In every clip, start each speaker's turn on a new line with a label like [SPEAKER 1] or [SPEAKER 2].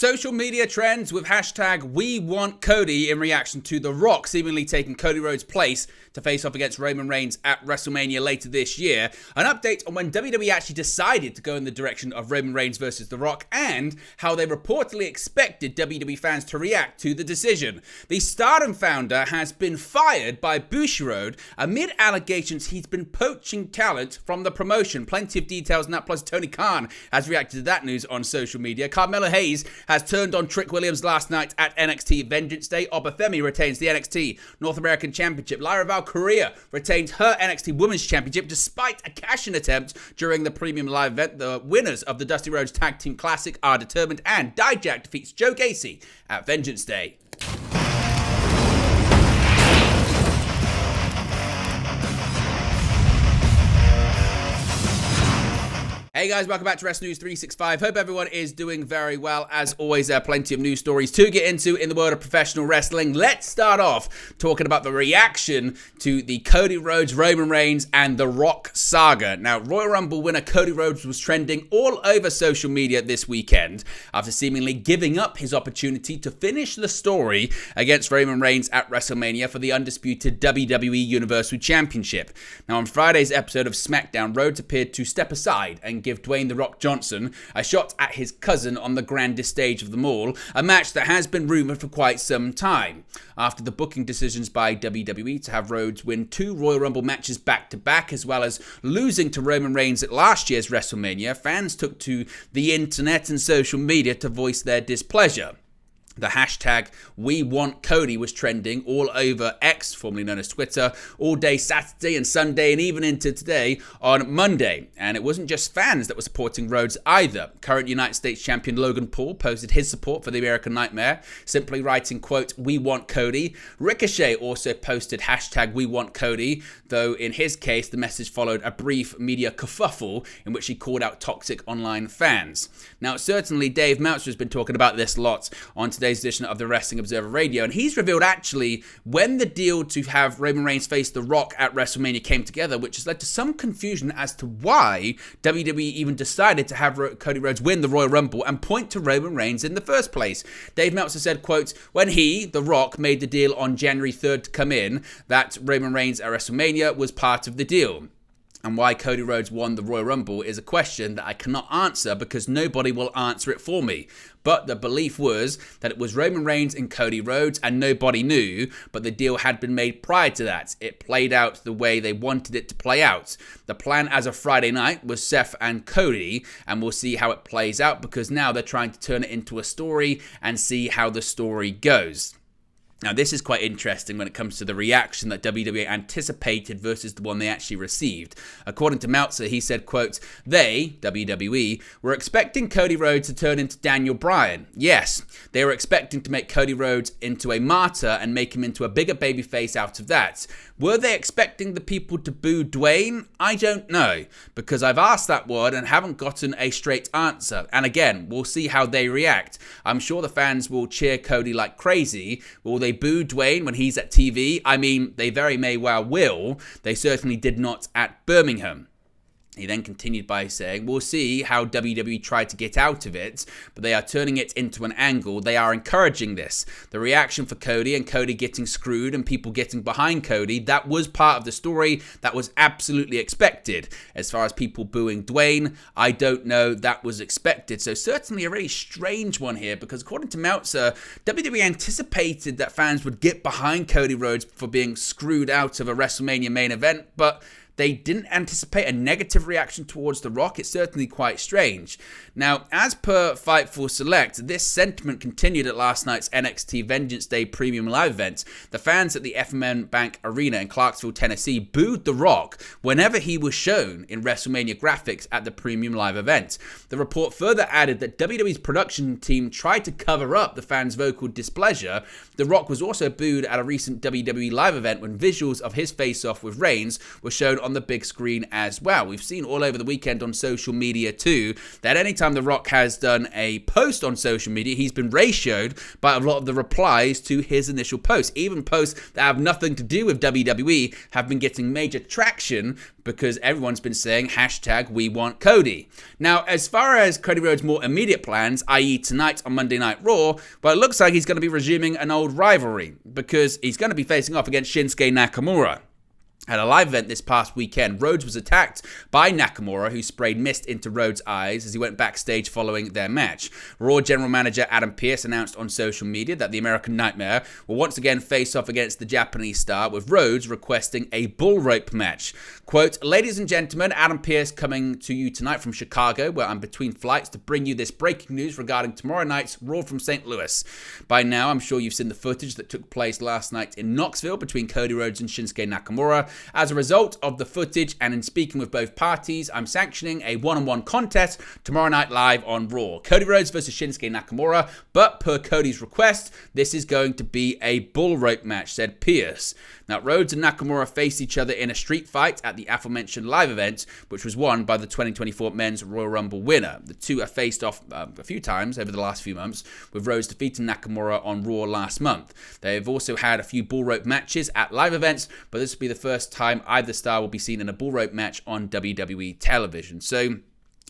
[SPEAKER 1] Social media trends with hashtag We Want Cody in reaction to The Rock seemingly taking Cody Rhodes' place to face off against Roman Reigns at WrestleMania later this year. An update on when WWE actually decided to go in the direction of Roman Reigns versus The Rock and how they reportedly expected WWE fans to react to the decision. The Stardom founder has been fired by BOOED amid allegations he's been poaching talent from the promotion. Plenty of details on that, plus Tony Khan has reacted to that news on social media. Carmelo Hayes has turned on Trick Williams last night at NXT Vengeance Day. Obafemi retains the NXT North American Championship. Lyra Valkyria retains her NXT Women's Championship despite a cash-in attempt during the Premium Live event. The winners of the Dusty Rhodes Tag Team Classic are determined, and Dijak defeats Joe Gacy at Vengeance Day. Hey guys, welcome back to Wrestling News 365. Hope everyone is doing very well. As always, there are plenty of news stories to get into in the world of professional wrestling. Let's start off talking about the reaction to the Cody Rhodes, Roman Reigns, and The Rock saga. Now, Royal Rumble winner Cody Rhodes was trending all over social media this weekend after seemingly giving up his opportunity to finish the story against Roman Reigns at WrestleMania for the undisputed WWE Universal Championship. Now, on Friday's episode of SmackDown, Rhodes appeared to step aside and give Dwayne "The Rock" Johnson a shot at his cousin on the grandest stage of them all, a match that has been rumoured for quite some time. After the booking decisions by WWE to have Rhodes win 2 Royal Rumble matches back-to-back, as well as losing to Roman Reigns at last year's WrestleMania, fans took to the internet and social media to voice their displeasure. The hashtag We Want Cody was trending all over X, formerly known as Twitter, all day Saturday and Sunday and even into today on Monday. And it wasn't just fans that were supporting Rhodes either. Current United States champion Logan Paul posted his support for the American Nightmare, simply writing, quote, "We want Cody." Ricochet also posted hashtag We Want Cody, though in his case the message followed a brief media kerfuffle in which he called out toxic online fans. Now certainly Dave Meltzer has been talking about this a lot on today's edition of the Wrestling Observer Radio, and he's revealed actually when the deal to have Roman Reigns face The Rock at WrestleMania came together, which has led to some confusion as to why WWE even decided to have Cody Rhodes win the Royal Rumble and point to Roman Reigns in the first place. Dave Meltzer said, quote, "When he, The Rock, made the deal on January 3rd to come in, that Roman Reigns at WrestleMania was part of the deal. And why Cody Rhodes won the Royal Rumble is a question that I cannot answer because nobody will answer it for me. But the belief was that it was Roman Reigns and Cody Rhodes and nobody knew, but the deal had been made prior to that. It played out the way they wanted it to play out. The plan as of Friday night was Seth and Cody, and we'll see how it plays out because now they're trying to turn it into a story and see how the story goes." Now, this is quite interesting when it comes to the reaction that WWE anticipated versus the one they actually received. According to Meltzer, he said, quote, "They, WWE, were expecting Cody Rhodes to turn into Daniel Bryan. Yes, they were expecting to make Cody Rhodes into a martyr and make him into a bigger babyface out of that. Were they expecting the people to boo Dwayne? I don't know, because I've asked that word and haven't gotten a straight answer. And again, we'll see how they react. I'm sure the fans will cheer Cody like crazy. Will they boo Dwayne when he's at TV? I mean, they very may well will. They certainly did not at Birmingham." He then continued by saying, "We'll see how WWE tried to get out of it, but they are turning it into an angle. They are encouraging this. The reaction for Cody and Cody getting screwed and people getting behind Cody, that was part of the story. That was absolutely expected. As far as people booing Dwayne, I don't know. That was expected." So certainly a really strange one here because according to Meltzer, WWE anticipated that fans would get behind Cody Rhodes for being screwed out of a WrestleMania main event, but they didn't anticipate a negative reaction towards The Rock. It's certainly quite strange. Now, as per Fightful Select, this sentiment continued at last night's NXT Vengeance Day Premium Live event. The fans at the FMN Bank Arena in Clarksville, Tennessee, booed The Rock whenever he was shown in WrestleMania graphics at the Premium Live event. The report further added that WWE's production team tried to cover up the fans' vocal displeasure. The Rock was also booed at a recent WWE Live event when visuals of his face-off with Reigns were shown on the big screen as well. We've seen all over the weekend on social media too that anytime The Rock has done a post on social media, he's been ratioed by a lot of the replies to his initial post. Even posts that have nothing to do with WWE have been getting major traction because everyone's been saying hashtag we want Cody. Now, as far as Cody Rhodes' more immediate plans, i.e. tonight on Monday Night Raw, well, it looks like he's going to be resuming an old rivalry because he's going to be facing off against Shinsuke Nakamura. At a live event this past weekend, Rhodes was attacked by Nakamura, who sprayed mist into Rhodes' eyes as he went backstage following their match. Raw General Manager Adam Pearce announced on social media that the American Nightmare will once again face off against the Japanese star, with Rhodes requesting a bull rope match. Quote, "Ladies and gentlemen, Adam Pearce coming to you tonight from Chicago, where I'm between flights to bring you this breaking news regarding tomorrow night's Raw from St. Louis. By now, I'm sure you've seen the footage that took place last night in Knoxville between Cody Rhodes and Shinsuke Nakamura. As a result of the footage and in speaking with both parties, I'm sanctioning a one-on-one contest tomorrow night live on Raw. Cody Rhodes versus Shinsuke Nakamura, but per Cody's request, this is going to be a bull rope match," said Pearce. Now, Rhodes and Nakamura faced each other in a street fight at the aforementioned live event, which was won by the 2024 Men's Royal Rumble winner. The two have faced off a few times over the last few months, with Rhodes defeating Nakamura on Raw last month. They've also had a few bull rope matches at live events, but this will be the first time either star will be seen in a bull rope match on WWE television. So,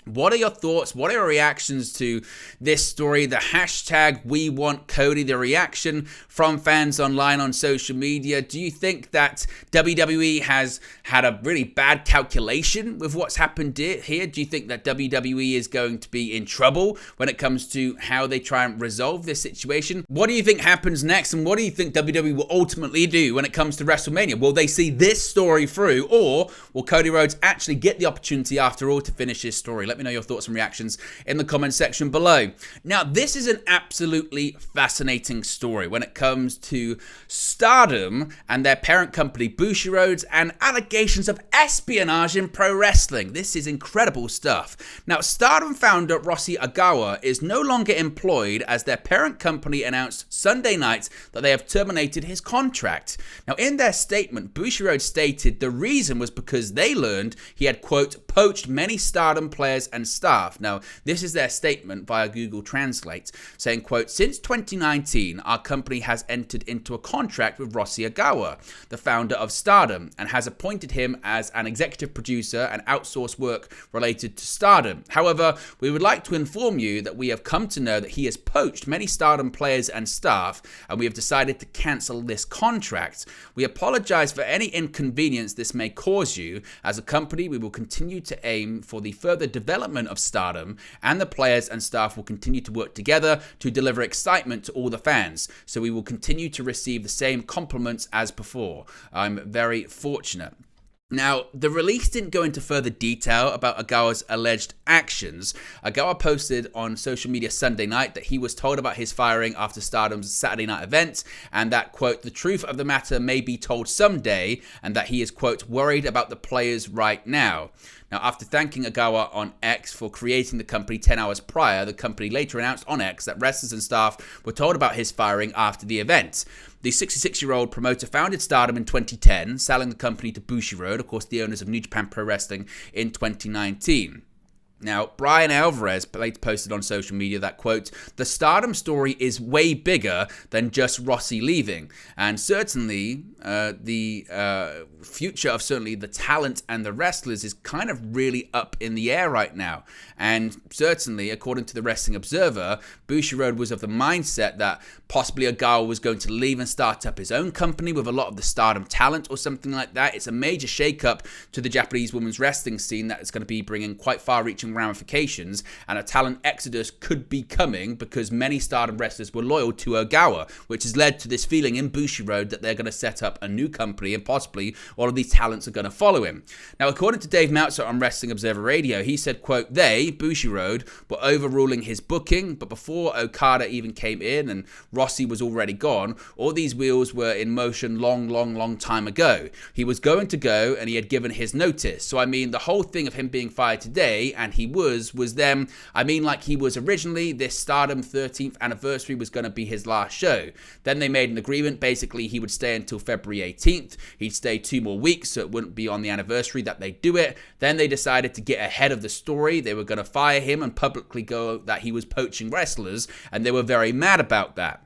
[SPEAKER 1] what are your thoughts? What are your reactions to this story? The hashtag we want Cody, the reaction from fans online on social media. Do you think that WWE has had a really bad calculation with what's happened here? Do you think that WWE is going to be in trouble when it comes to how they try and resolve this situation? What do you think happens next? And what do you think WWE will ultimately do when it comes to WrestleMania? Will they see this story through, or will Cody Rhodes actually get the opportunity after all to finish his story? Let me know your thoughts and reactions in the comment section below. Now, this is an absolutely fascinating story when it comes to Stardom and their parent company Bushiroads and allegations of espionage in pro wrestling. This is incredible stuff. Now, Stardom founder Rossi Agawa is no longer employed as their parent company announced Sunday night that they have terminated his contract. Now, in their statement, Bushiroads stated the reason was because they learned he had, quote, poached many Stardom players and staff. Now, this is their statement via Google Translate, saying, quote, "Since 2019, our company has entered into a contract with Rossi Agawa, the founder of Stardom, and has appointed him as an executive producer and outsource work related to Stardom. However, we would like to inform you that we have come to know that he has poached many Stardom players and staff, and we have decided to cancel this contract. We apologize for any inconvenience this may cause you. As a company, we will continue to aim for the further development of Stardom, and the players and staff will continue to work together to deliver excitement to all the fans. So we will continue to receive the same compliments as before. I'm very fortunate." Now, the release didn't go into further detail about Agawa's alleged actions. Agawa posted on social media Sunday night that he was told about his firing after Stardom's Saturday night event, and that, quote, "the truth of the matter may be told someday," and that he is, quote, "worried about the players right now." Now, after thanking Agawa on X for creating the company 10 hours prior, the company later announced on X that wrestlers and staff were told about his firing after the event. The 66-year-old promoter founded Stardom in 2010, selling the company to Bushiroad, of course the owners of New Japan Pro Wrestling, in 2019. Now, Brian Alvarez later posted on social media that, quote, "the Stardom story is way bigger than just Rossi leaving, and certainly the future of certainly the talent and the wrestlers is kind of really up in the air right now. And certainly, according to the Wrestling Observer, Bushiroad was of the mindset that possibly Agawa was going to leave and start up his own company with a lot of the Stardom talent or something like that. It's a major shakeup to the Japanese women's wrestling scene that is going to be bringing quite far-reaching ramifications, and a talent exodus could be coming because many Stardom wrestlers were loyal to Agawa, which has led to this feeling in Bushiroad that they're going to set up a new company and possibly all of these talents are going to follow him." Now, according to Dave Meltzer on Wrestling Observer Radio, he said, quote, "They, Bushiroad, were overruling his booking, but before Okada even came in and Rossi was already gone, all these wheels were in motion long time ago. He was going to go and he had given his notice. So, I mean, the whole thing of him being fired today and and he was them. I mean, like he was originally. This Stardom 13th anniversary was going to be his last show. Then they made an agreement. Basically, he would stay until February 18th. He'd stay 2 more weeks, so it wouldn't be on the anniversary that they do it. Then they decided to get ahead of the story. They were going to fire him and publicly go that he was poaching wrestlers, and they were very mad about that.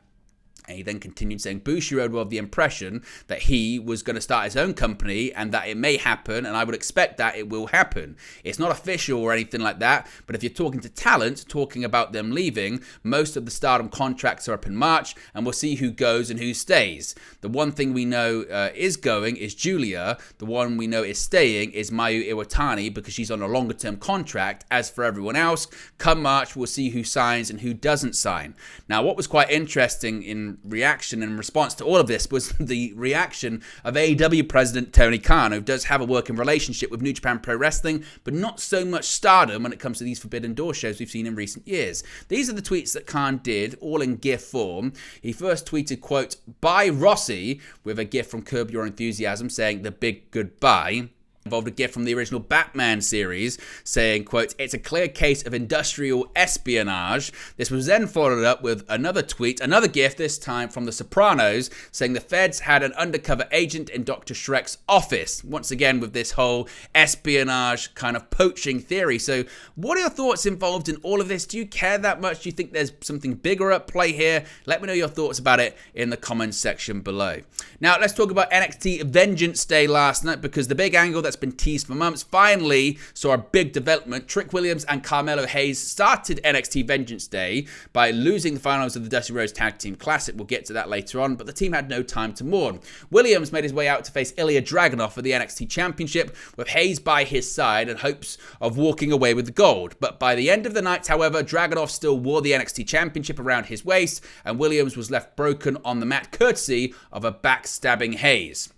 [SPEAKER 1] And he then continued saying Bushiroad were of the impression that he was going to start his own company and that it may happen, and I would expect that it will happen. It's not official or anything like that, but if you're talking to talent, talking about them leaving, most of the Stardom contracts are up in March, and we'll see who goes and who stays. The one thing we know is going is Julia. The one we know is staying is Mayu Iwatani, because she's on a longer term contract. As for everyone else, come March, we'll see who signs and who doesn't sign. Now, what was quite interesting in reaction and response to all of this was the reaction of AEW president Tony Khan, who does have a working relationship with New Japan Pro Wrestling, but not so much Stardom when it comes to these Forbidden Door shows we've seen in recent years. These are the tweets that Khan did, all in GIF form. He first tweeted, quote, "Bye Rossi," with a GIF from Curb Your Enthusiasm saying the big goodbye. Involved a GIF from the original Batman series saying, quote, "It's a clear case of industrial espionage." This was then followed up with another tweet, another GIF, this time from The Sopranos, saying the feds had an undercover agent in Dr. Shrek's office. Once again with this whole espionage kind of poaching theory. So what are your thoughts involved in all of this? Do you care that much? Do you think there's something bigger at play here? Let me know your thoughts about it in the comments section below. Now let's talk about NXT Vengeance Day last night, because the big angle that's been teased for months finally saw a big development. Trick Williams and Carmelo Hayes started NXT Vengeance Day by losing the finals of the Dusty Rhodes Tag Team Classic. We'll get to that later on, but the team had no time to mourn. Williams made his way out to face Ilya Dragunov for the NXT Championship, with Hayes by his side and hopes of walking away with the gold. But by the end of the night, however, Dragunov still wore the NXT Championship around his waist, and Williams was left broken on the mat courtesy of a backstabbing Hayes.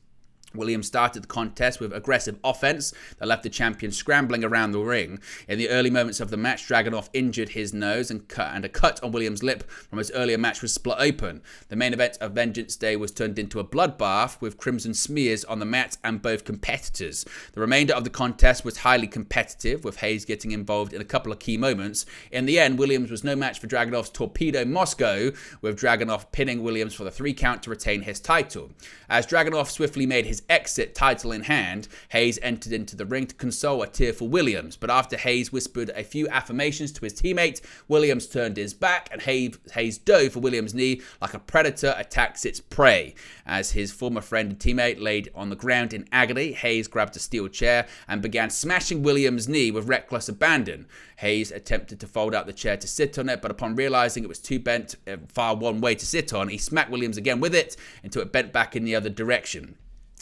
[SPEAKER 1] Williams started the contest with aggressive offense that left the champion scrambling around the ring. In the early moments of the match, Dragunov injured his nose and a cut on Williams' lip from his earlier match was split open. The main event of Vengeance Day was turned into a bloodbath with crimson smears on the mat and both competitors. The remainder of the contest was highly competitive, with Hayes getting involved in a couple of key moments. In the end, Williams was no match for Dragunov's Torpedo Moscow, with Dragunov pinning Williams for the 3 count to retain his title. As Dragunov swiftly made his exit, title in hand, Hayes entered into the ring to console a tearful Williams, but after Hayes whispered a few affirmations to his teammate, Williams turned his back and Hayes dove for Williams' knee like a predator attacks its prey. As his former friend and teammate laid on the ground in agony, Hayes grabbed a steel chair and began smashing Williams' knee with reckless abandon. Hayes attempted to fold out the chair to sit on it, but upon realizing it was too bent far one way to sit on, he smacked Williams again with it until it bent back in the other direction.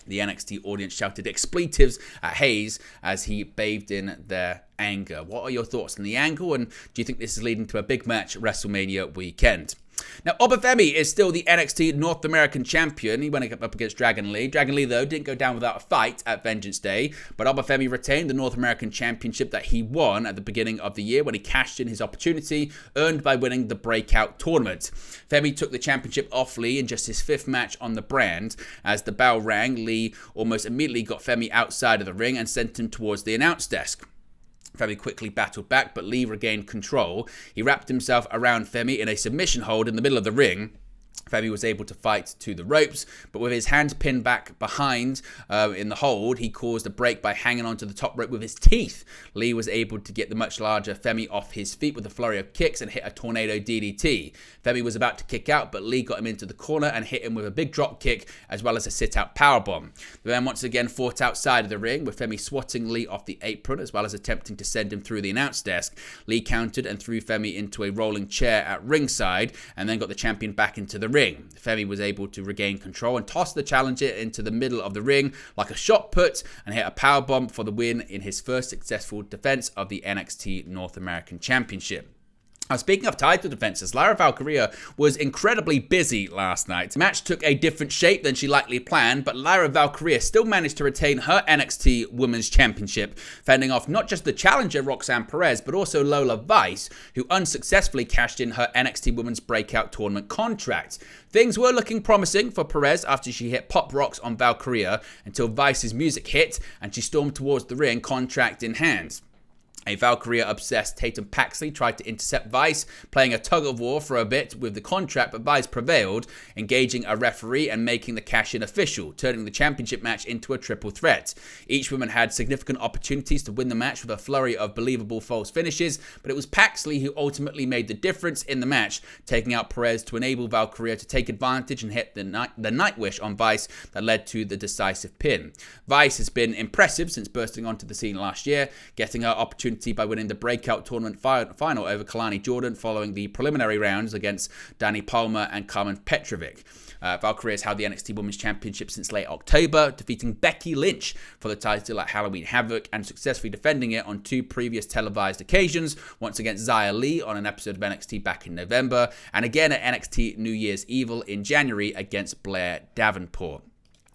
[SPEAKER 1] The NXT audience shouted expletives at Hayes as he bathed in their anger. What are your thoughts on the angle, and do you think this is leading to a big match WrestleMania weekend? Now, Obafemi is still the NXT North American champion. He went up against Dragon Lee. Dragon Lee, though, didn't go down without a fight at Vengeance Day, but Obafemi retained the North American championship that he won at the beginning of the year when he cashed in his opportunity earned by winning the Breakout Tournament. Femi took the championship off Lee in just his 5th match on the brand. As the bell rang, Lee almost immediately got Femi outside of the ring and sent him towards the announce desk. Femi quickly battled back, but Lee regained control. He wrapped himself around Femi in a submission hold in the middle of the ring. Femi was able to fight to the ropes, but with his hands pinned back behind in the hold, he caused a break by hanging onto the top rope with his teeth. Lee was able to get the much larger Femi off his feet with a flurry of kicks and hit a tornado DDT. Femi was about to kick out, but Lee got him into the corner and hit him with a big drop kick as well as a sit-out powerbomb. The men once again fought outside of the ring, with Femi swatting Lee off the apron as well as attempting to send him through the announce desk. Lee countered and threw Femi into a rolling chair at ringside and then got the champion back into the ring. Femi was able to regain control and toss the challenger into the middle of the ring like a shot put and hit a powerbomb for the win in his first successful defense of the NXT North American Championship. Now, speaking of title defenses, Lyra Valkyria was incredibly busy last night. The match took a different shape than she likely planned, but Lyra Valkyria still managed to retain her NXT Women's Championship, fending off not just the challenger Roxanne Perez, but also Lola Vice, who unsuccessfully cashed in her NXT Women's Breakout Tournament contract. Things were looking promising for Perez after she hit pop rocks on Valkyria until Vice's music hit and she stormed towards the ring, contract in hand. A Valkyria-obsessed Tatum Paxley tried to intercept Vice, playing a tug-of-war for a bit with the contract, but Vice prevailed, engaging a referee and making the cash-in official, turning the championship match into a triple threat. Each woman had significant opportunities to win the match with a flurry of believable false finishes, but it was Paxley who ultimately made the difference in the match, taking out Perez to enable Valkyria to take advantage and hit the Nightwish on Vice that led to the decisive pin. Vice has been impressive since bursting onto the scene last year, getting her opportunity by winning the breakout tournament final over Kalani Jordan following the preliminary rounds against Dani Palmer and Carmen Petrovic. Valkyria has held the NXT Women's Championship since late October, defeating Becky Lynch for the title at Halloween Havoc and successfully defending it on 2 previous televised occasions, once against Xia Li on an episode of NXT back in November, and again at NXT New Year's Evil in January against Blair Davenport.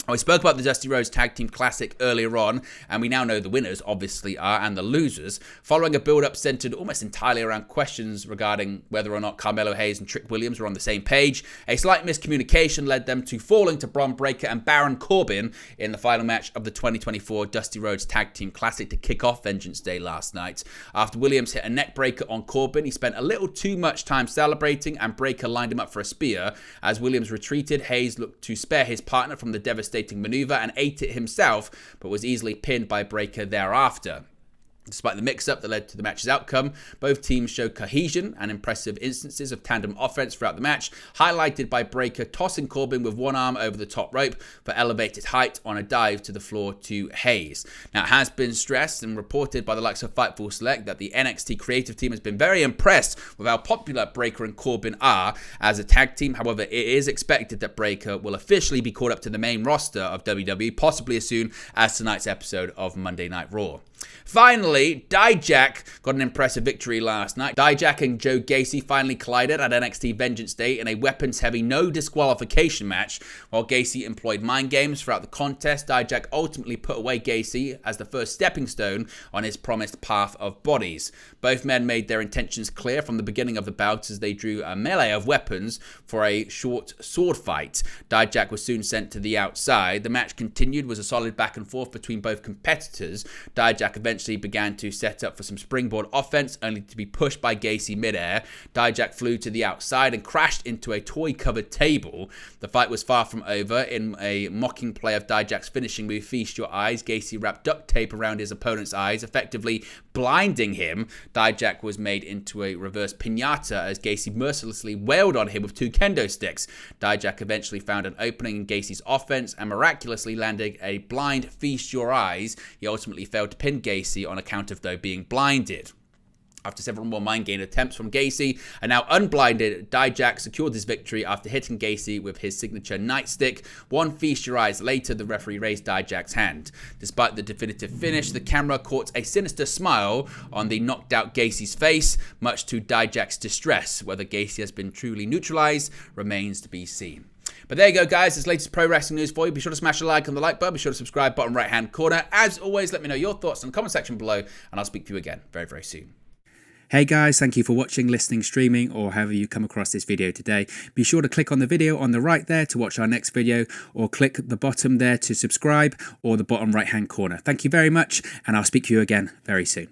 [SPEAKER 1] We spoke about the Dusty Rhodes Tag Team Classic earlier on, and we now know the winners obviously are, and the losers, following a build-up centered almost entirely around questions regarding whether or not Carmelo Hayes and Trick Williams were on the same page. A slight miscommunication led them to falling to Bron Breakker and Baron Corbin in the final match of the 2024 Dusty Rhodes Tag Team Classic to kick off Vengeance Day last night. After Williams hit a neck breaker on Corbin, he spent a little too much time celebrating, and Breakker lined him up for a spear. As Williams retreated, Hayes looked to spare his partner from the devastating maneuver and ate it himself, but was easily pinned by Breakker thereafter. Despite the mix-up that led to the match's outcome, both teams showed cohesion and impressive instances of tandem offense throughout the match, highlighted by Breakker tossing Corbin with one arm over the top rope for elevated height on a dive to the floor to Hayes. Now, it has been stressed and reported by the likes of Fightful Select that the NXT creative team has been very impressed with how popular Breakker and Corbin are as a tag team. However, it is expected that Breakker will officially be called up to the main roster of WWE, possibly as soon as tonight's episode of Monday Night Raw. Finally, Dijak got an impressive victory last night. Dijak and Joe Gacy finally collided at NXT Vengeance Day in a weapons-heavy no disqualification match. While Gacy employed mind games throughout the contest, Dijak ultimately put away Gacy as the first stepping stone on his promised path of bodies. Both men made their intentions clear from the beginning of the bout as they drew a melee of weapons for a short sword fight. Dijak was soon sent to the outside. The match continued, was a solid back and forth between both competitors. Dijak eventually began to set up for some springboard offense, only to be pushed by Gacy midair. Dijak flew to the outside and crashed into a toy-covered table. The fight was far from over. In a mocking play of Dijak's finishing move, Feast Your Eyes, Gacy wrapped duct tape around his opponent's eyes, effectively blinding him. Dijak was made into a reverse piñata as Gacy mercilessly wailed on him with 2 kendo sticks. Dijak eventually found an opening in Gacy's offense and miraculously landed a blind Feast Your Eyes. He ultimately failed to pin Gacy on account of, though, being blinded. After several more mind game attempts from Gacy, and now unblinded, Dijak secured his victory after hitting Gacy with his signature nightstick. One Feast Your Eyes later, the referee raised Dijak's hand. Despite the definitive finish, the camera caught a sinister smile on the knocked out Gacy's face, much to Dijak's distress. Whether Gacy has been truly neutralized remains to be seen. But there you go, guys. This latest pro wrestling news for you. Be sure to smash a like on the like button. Be sure to subscribe, bottom right hand corner. As always, let me know your thoughts in the comment section below, and I'll speak to you again very, very soon.
[SPEAKER 2] Hey guys, thank you for watching, listening, streaming, or however you come across this video today. Be sure to click on the video on the right there to watch our next video, or click the bottom there to subscribe, or the bottom right hand corner. Thank you very much, and I'll speak to you again very soon.